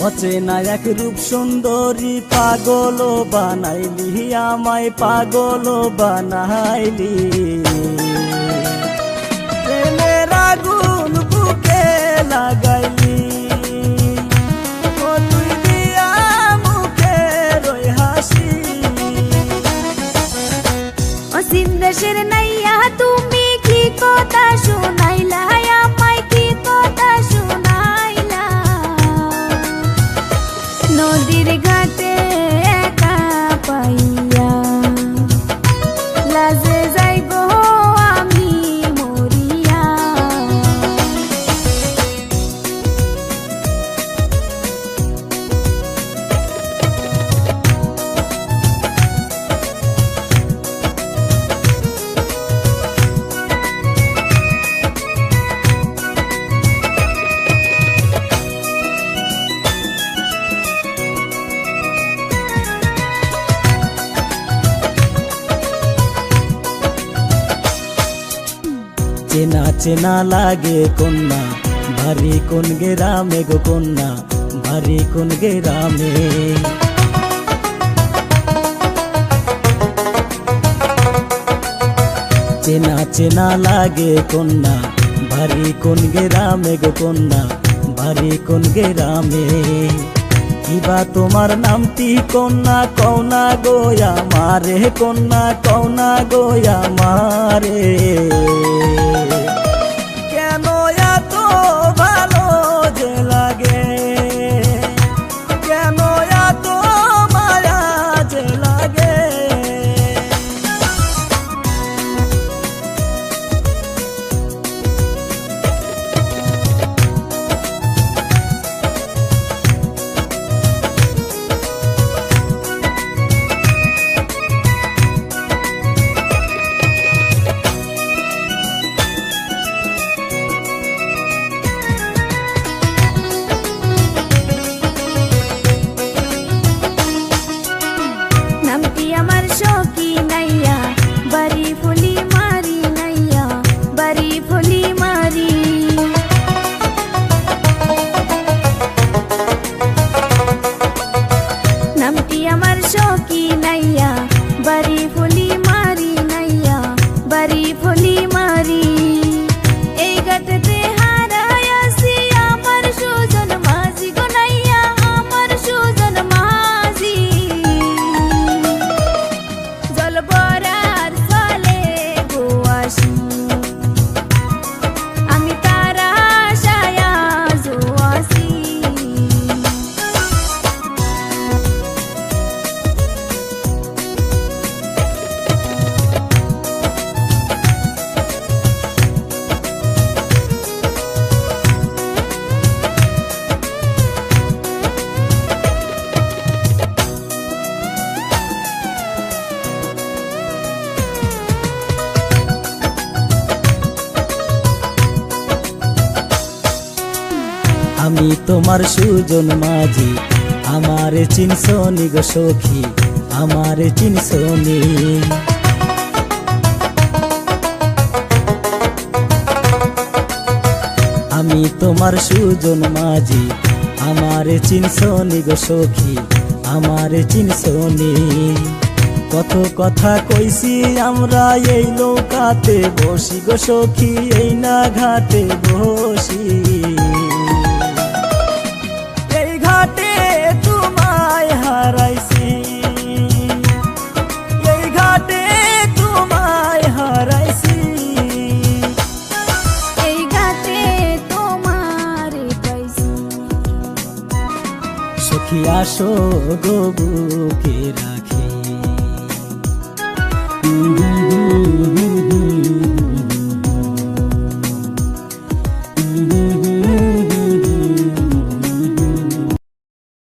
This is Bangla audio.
অচেনা এক রূপ সুন্দরী পাগল বানাইলি, আমায় পাগল বানাইলি। প্রেমের আগুন বুকে লাগাইলি, ও তুই দিয়া মুখে রই হাসি। অসীম দেশের নাইয়া তুমি কি কথা শুনাইলা, আমায় কি কথা শুনাইলা। নদীর ঘাটে একা পাইয়া লাজে যাইব আমি মরিয়া। চেনা চেনা লাগে কন্যা, ভারী কোন গ্রামে গো কন্যা, ভারী কোন গ্রামে। চেনা চেনা লাগে কন্যা, ভারী কোন গ্রামে গো কন্যা, ভারী কোন গ্রামে। কিবা তোমার নামটি কন্যা কওনা গোয়া মারে, কন্যা কওনা গোয়া মারে। কেন এত ভালো যে লাগে, কেন এত মায়া যে লাগে। নামটি আমার সখী নাইয়া, বাড়ি ফুলি মারি নাইয়া, বাড়ি ফুলি মারি। নামটি আমার সখী নাইয়া, বাড়ি ফুলি মারি নাইয়া, বাড়ি ফুলি মারি। এই ঘাটেতে হারাই আসি আমার সুজন মাঝি গো নাইয়া, আমার সুজন মাঝি। জল ভরার ফলে গো আসি, আমি তার আশায় আজও আসি। আমি তোমার সুজন মাঝি, আমারে চিনসনি গো সখী, আমারে চিনসনি। আমি তোমার সুজন মাঝি, আমারে চিনসনি গো সখী, আমারে চিনসনি। কত কথা কইছি আমরা এই নৌকাতে বসি গো সখী, এই না ঘাটে বসি। এই ঘাটে তোমায় হারাইছি, এই ঘাটে তোমায় হারাইছি। এই ঘাটে তোমারে পাইছি। সখী আসো গো বুকে রাখি।